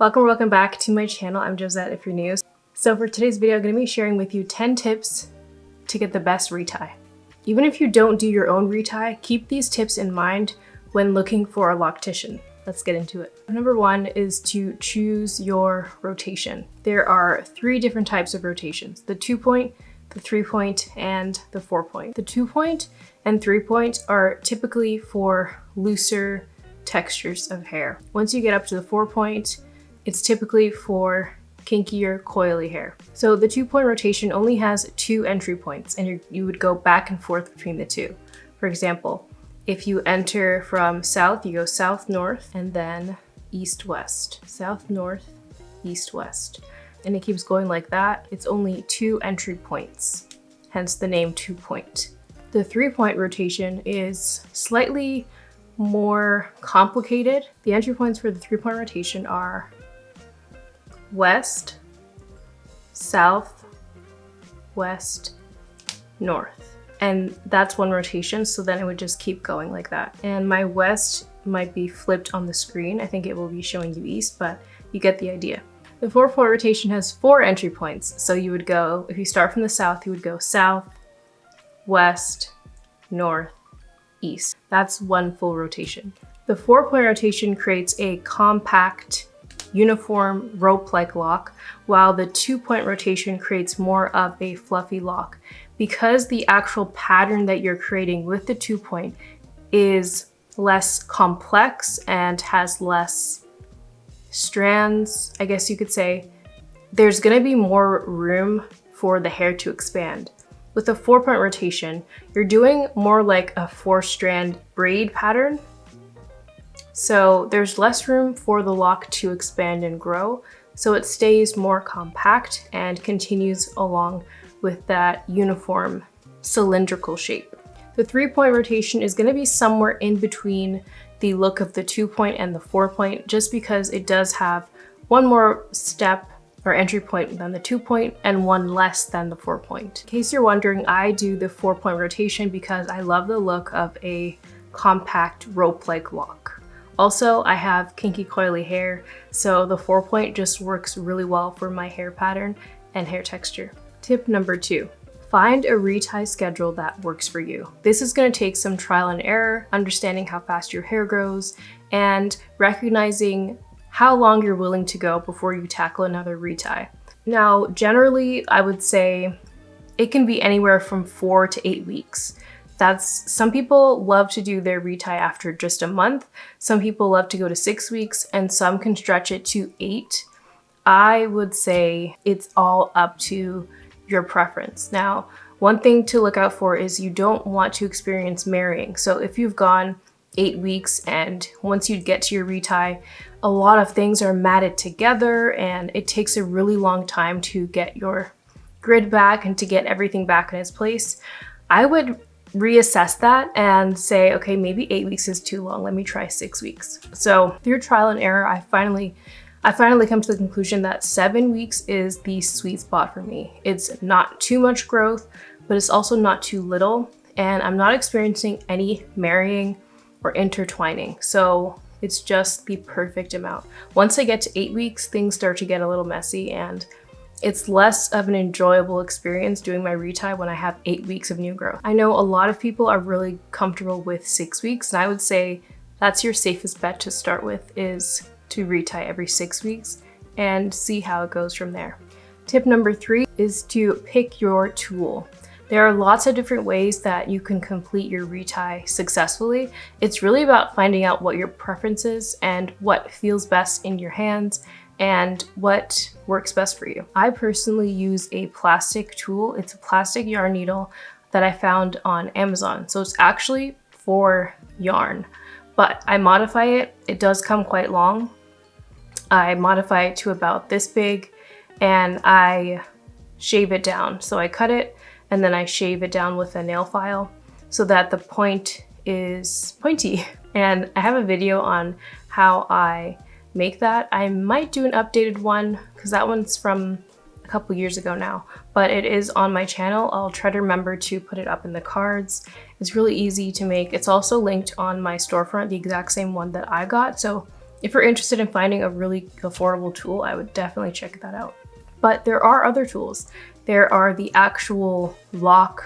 Welcome back to my channel. I'm Josette if you're new. So for today's video, I'm going to be sharing with you 10 tips to get the best retie. Even if you don't do your own retie, keep these tips in mind when looking for a loctician. Let's get into it. Number one is to choose your rotation. There are 3 different types of rotations: the 2-point, the 3-point, and the 4-point. The 2-point and 3-point are typically for looser textures of hair. Once you get up to the 4-point, it's typically for kinkier, coily hair. So the 2-point rotation only has 2 entry points, and you would go back and forth between the 2. For example, if you enter from south, you go south-north and then east-west. South-north, east-west. And it keeps going like that. It's only 2 entry points, hence the name 2-point. The 3-point rotation is slightly more complicated. The entry points for the 3-point rotation are west, south, west, north. And that's one rotation, so then it would just keep going like that. And my west might be flipped on the screen. I think it will be showing you east, but you get the idea. The 4-point rotation has 4 entry points. So you would go, if you start from the south, you would go south, west, north, east. That's one full rotation. The 4-point rotation creates a compact, uniform rope-like lock, while the 2-point rotation creates more of a fluffy lock. Because the actual pattern that you're creating with the 2-point is less complex and has less strands, I guess you could say, there's gonna be more room for the hair to expand. With a 4-point rotation, you're doing more like a 4-strand braid pattern. So there's less room for the lock to expand and grow, so it stays more compact and continues along with that uniform cylindrical shape. The 3-point rotation is going to be somewhere in between the look of the 2-point and the 4-point, just because it does have one more step or entry point than the 2-point and one less than the 4-point. In case you're wondering, I do the 4-point rotation because I love the look of a compact rope-like lock. Also, I have kinky coily hair, so the 4-point just works really well for my hair pattern and hair texture. Tip number 2, find a retie schedule that works for you. This is going to take some trial and error, understanding how fast your hair grows, and recognizing how long you're willing to go before you tackle another retie. Now, generally, I would say it can be anywhere from 4 to 8 weeks. Some people love to do their retie after just a month. Some people love to go to 6 weeks, and some can stretch it to 8. I would say it's all up to your preference. Now, one thing to look out for is you don't want to experience marrying. So if you've gone 8 weeks and once you get to your retie, a lot of things are matted together and it takes a really long time to get your grid back and to get everything back in its place, I would reassess that and say, okay, maybe 8 weeks is too long. Let me try 6 weeks. So through trial and error, I finally come to the conclusion that 7 weeks is the sweet spot for me. It's not too much growth, but it's also not too little, and I'm not experiencing any marrying or intertwining. So it's just the perfect amount. Once I get to 8 weeks, things start to get a little messy, and it's less of an enjoyable experience doing my retie when I have 8 weeks of new growth. I know a lot of people are really comfortable with 6 weeks, and I would say that's your safest bet to start with, is to retie every 6 weeks and see how it goes from there. Tip number 3 is to pick your tool. There are lots of different ways that you can complete your retie successfully. It's really about finding out what your preference is and what feels best in your hands and what works best for you. I personally use a plastic tool. It's a plastic yarn needle that I found on Amazon. So it's actually for yarn, but I modify it. It does come quite long. I modify it to about this big and I shave it down. So I cut it and then I shave it down with a nail file so that the point is pointy. And I have a video on how I make that. I might do an updated one because that one's from a couple years ago now, but it is on my channel. I'll try to remember to put it up in the cards. It's really easy to make. It's also linked on my storefront, the exact same one that I got. So if you're interested in finding a really affordable tool, I would definitely check that out. But there are other tools. There are the actual lock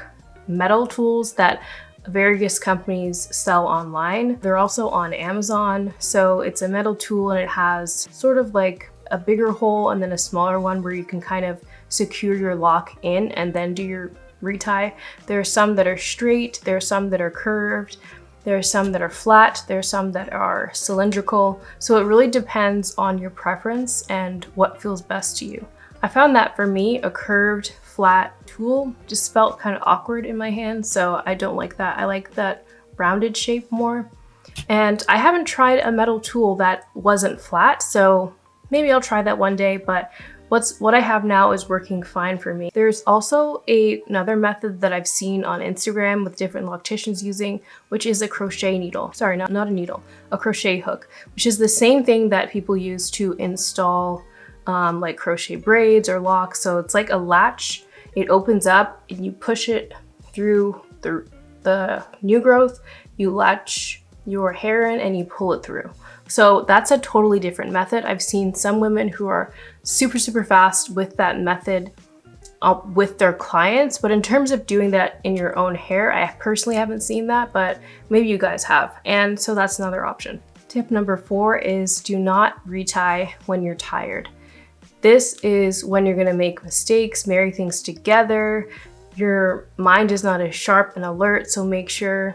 metal tools that various companies sell online. They're also on Amazon. So it's a metal tool and it has sort of like a bigger hole and then a smaller one where you can kind of secure your lock in and then do your retie. There are some that are straight, there are some that are curved, there are some that are flat, there are some that are cylindrical. So it really depends on your preference and what feels best to you. I found that for me, a curved flat tool just felt kind of awkward in my hand, so I don't like that. I like that rounded shape more. And I haven't tried a metal tool that wasn't flat, so maybe I'll try that one day, but what I have now is working fine for me. There's also another method that I've seen on Instagram with different locticians using, which is a crochet needle. Sorry, not a needle, a crochet hook, which is the same thing that people use to install like crochet braids or locks. So it's like a latch. It opens up and you push it through the new growth, you latch your hair in and you pull it through. So that's a totally different method. I've seen some women who are super fast with that method with their clients, but in terms of doing that in your own hair, I personally haven't seen that, but maybe you guys have. And so that's another option. Tip number 4 is do not retie when you're tired. This is when you're gonna make mistakes, marry things together. Your mind is not as sharp and alert, so make sure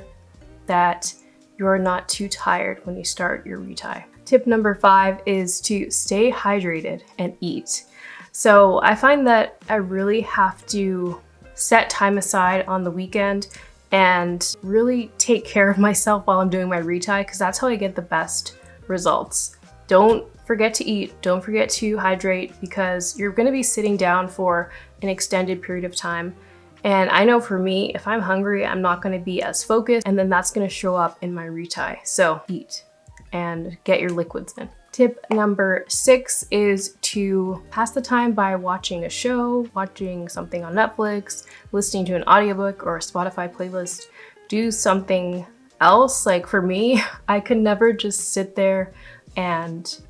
that you're not too tired when you start your retie. Tip number 5 is to stay hydrated and eat. So I find that I really have to set time aside on the weekend and really take care of myself while I'm doing my retie, because that's how I get the best results. Don't forget to eat, don't forget to hydrate, because you're gonna be sitting down for an extended period of time. And I know for me, if I'm hungry, I'm not gonna be as focused, and then that's gonna show up in my retie. So eat and get your liquids in. Tip number 6 is to pass the time by watching a show, watching something on Netflix, listening to an audiobook or a Spotify playlist. Do something else. Like for me, I could never just sit there and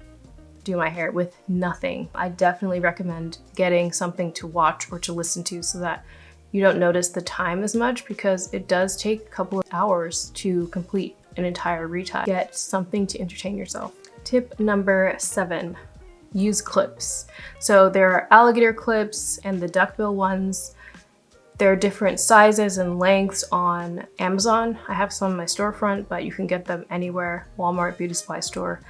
do my hair with nothing. I definitely recommend getting something to watch or to listen to so that you don't notice the time as much, because it does take a couple of hours to complete an entire retie. Get something to entertain yourself. Tip number 7, use clips. So there are alligator clips and the duckbill ones. There are different sizes and lengths on Amazon. I have some in my storefront, but you can get them anywhere, Walmart, beauty supply store.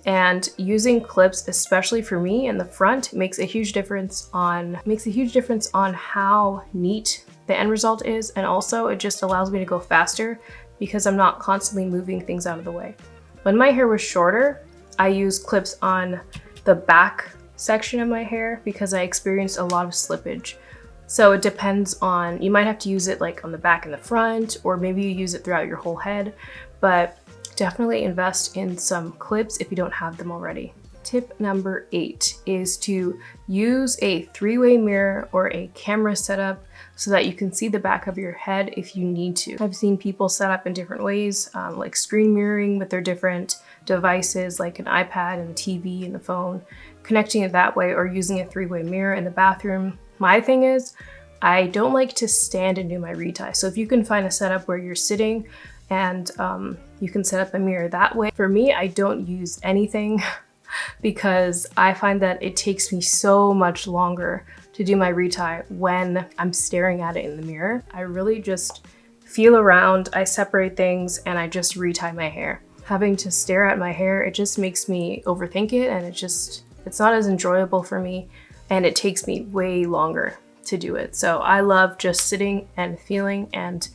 And using clips, especially for me in the front, makes a huge difference on how neat the end result is. And also it just allows me to go faster because I'm not constantly moving things out of the way. When my hair was shorter, I used clips on the back section of my hair because I experienced a lot of slippage. So it depends on, you might have to use it like on the back and the front, or maybe you use it throughout your whole head, but definitely invest in some clips if you don't have them already. Tip number 8 is to use a 3-way mirror or a camera setup so that you can see the back of your head if you need to. I've seen people set up in different ways, like screen mirroring with their different devices like an iPad and TV and the phone, connecting it that way, or using a 3-way mirror in the bathroom. My thing is, I don't like to stand and do my retie. So if you can find a setup where you're sitting and you can set up a mirror that way. For me, I don't use anything because I find that it takes me so much longer to do my retie when I'm staring at it in the mirror. I really just feel around, I separate things, and I just retie my hair. Having to stare at my hair, it just makes me overthink it, and it's not as enjoyable for me, and it takes me way longer to do it. So I love just sitting and feeling and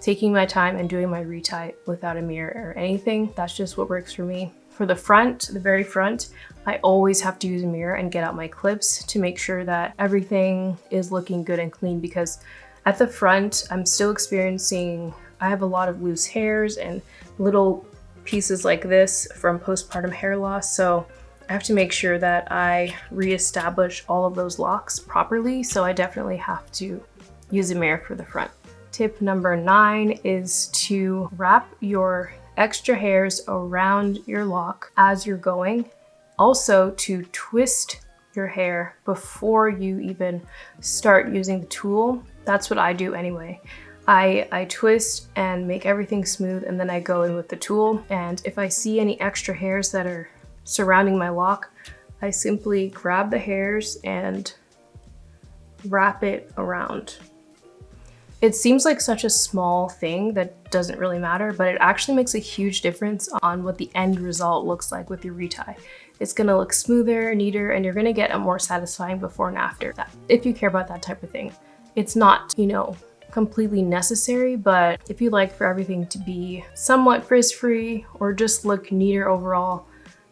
taking my time and doing my retie without a mirror or anything. That's just what works for me. For the front, the very front, I always have to use a mirror and get out my clips to make sure that everything is looking good and clean, because at the front, I'm still experiencing, I have a lot of loose hairs and little pieces like this from postpartum hair loss. So I have to make sure that I reestablish all of those locks properly. So I definitely have to use a mirror for the front. Tip number 9 is to wrap your extra hairs around your lock as you're going. Also to twist your hair before you even start using the tool. That's what I do anyway. I twist and make everything smooth, and then I go in with the tool. And if I see any extra hairs that are surrounding my lock, I simply grab the hairs and wrap it around. It seems like such a small thing that doesn't really matter, but it actually makes a huge difference on what the end result looks like with your retie. It's gonna look smoother, neater, and you're gonna get a more satisfying before and after that, if you care about that type of thing. It's not, you know, completely necessary, but if you like for everything to be somewhat frizz-free or just look neater overall,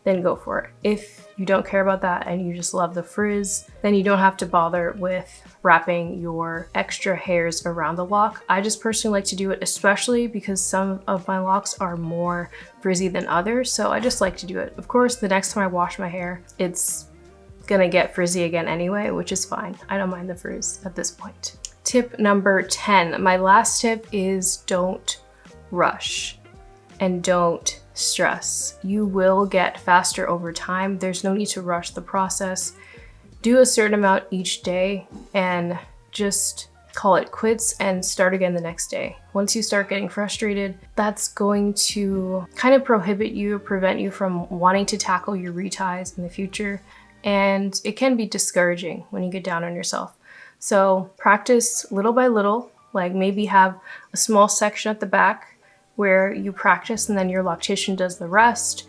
then go for it. If you don't care about that and you just love the frizz, then you don't have to bother with wrapping your extra hairs around the lock. I just personally like to do it, especially because some of my locks are more frizzy than others, so I just like to do it. Of course, the next time I wash my hair, it's gonna get frizzy again anyway, which is fine. I don't mind the frizz at this point. Tip number 10, my last tip is don't rush and don't stress. You will get faster over time. There's no need to rush the process. Do a certain amount each day and just call it quits and start again the next day. Once you start getting frustrated, that's going to kind of prevent you from wanting to tackle your reties in the future. And it can be discouraging when you get down on yourself. So practice little by little, like maybe have a small section at the back where you practice and then your loctician does the rest,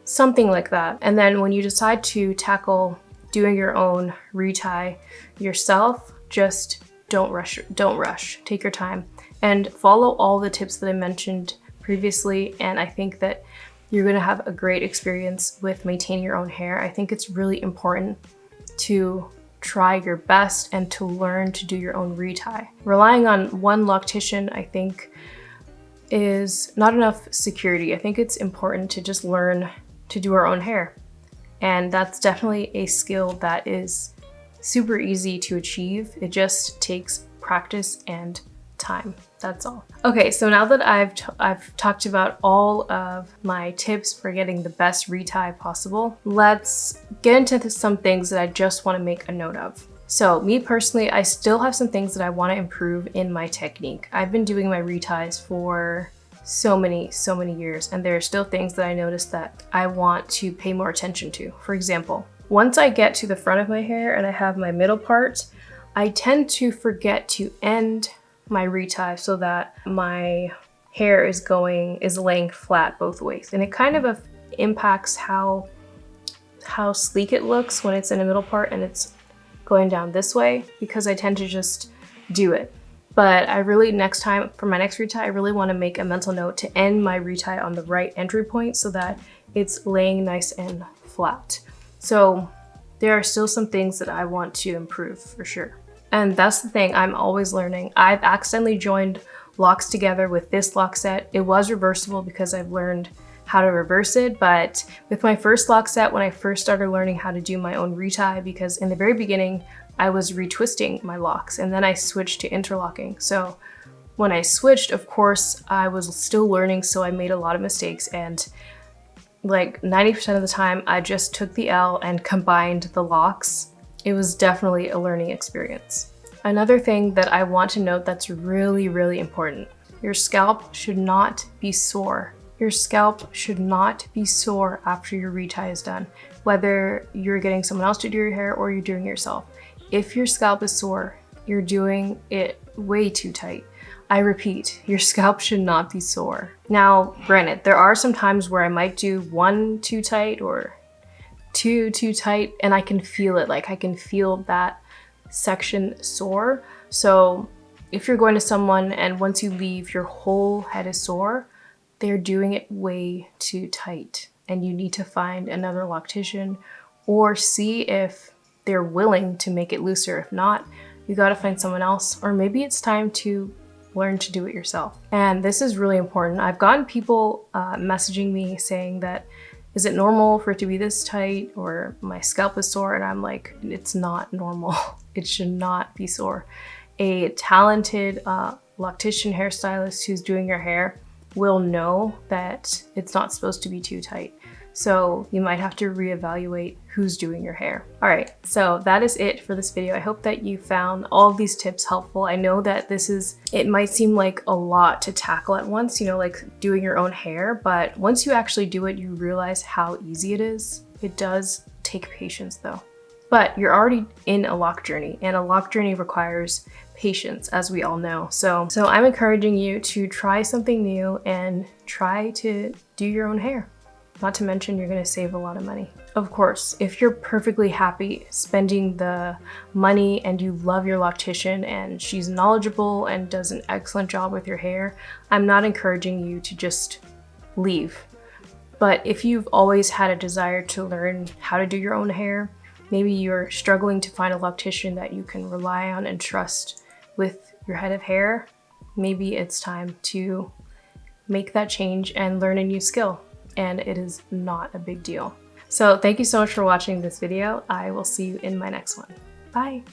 something like that. And then when you decide to tackle doing your own retie yourself, just don't rush, take your time and follow all the tips that I mentioned previously. And I think that you're gonna have a great experience with maintaining your own hair. I think it's really important to try your best and to learn to do your own retie. Relying on one loctician, I think, is not enough security. I think it's important to just learn to do our own hair. And that's definitely a skill that is super easy to achieve. It just takes practice and time. That's all. Okay, so now that I've talked about all of my tips for getting the best retie possible, let's get into some things that I just want to make a note of. So me personally, I still have some things that I want to improve in my technique. I've been doing my reties for so many years, and there are still things that I notice that I want to pay more attention to. For example, once I get to the front of my hair and I have my middle part, I tend to forget to end my retie so that my hair is laying flat both ways. And it kind of impacts how sleek it looks when it's in the middle part and it's going down this way, because I tend to just do it. But I really, next time, for my next retie, I really want to make a mental note to end my retie on the right entry point so that it's laying nice and flat. So there are still some things that I want to improve for sure. And that's the thing, I'm always learning. I've accidentally joined locks together with this lock set. It was reversible because I've learned how to reverse it, but with my first lock set, when I first started learning how to do my own retie, because in the very beginning, I was retwisting my locks and then I switched to interlocking. So when I switched, of course, I was still learning, so I made a lot of mistakes, and like 90% of the time, I just took the L and combined the locks. It was definitely a learning experience. Another thing that I want to note that's really, really important, your scalp should not be sore. Your scalp should not be sore after your retie is done, whether you're getting someone else to do your hair or you're doing it yourself. If your scalp is sore, you're doing it way too tight. I repeat, your scalp should not be sore. Now, granted, there are some times where I might do one too tight or two too tight, and I can feel it, like I can feel that section sore. So if you're going to someone and once you leave, your whole head is sore, they're doing it way too tight, and you need to find another loctician or see if they're willing to make it looser. If not, you gotta find someone else, or maybe it's time to learn to do it yourself. And this is really important. I've gotten people messaging me saying that, is it normal for it to be this tight, or my scalp is sore? And I'm like, it's not normal. It should not be sore. A talented loctician hairstylist who's doing your hair will know that it's not supposed to be too tight. So you might have to reevaluate who's doing your hair. All right, so that is it for this video. I hope that you found all of these tips helpful. I know that it might seem like a lot to tackle at once, you know, like doing your own hair, but once you actually do it, you realize how easy it is. It does take patience though. But you're already in a loc journey, and a loc journey requires patience, as we all know. So I'm encouraging you to try something new and try to do your own hair. Not to mention, you're gonna save a lot of money. Of course, if you're perfectly happy spending the money and you love your loctician and she's knowledgeable and does an excellent job with your hair, I'm not encouraging you to just leave. But if you've always had a desire to learn how to do your own hair, maybe you're struggling to find a loctician that you can rely on and trust with your head of hair, maybe it's time to make that change and learn a new skill. And it is not a big deal. So thank you so much for watching this video. I will see you in my next one. Bye.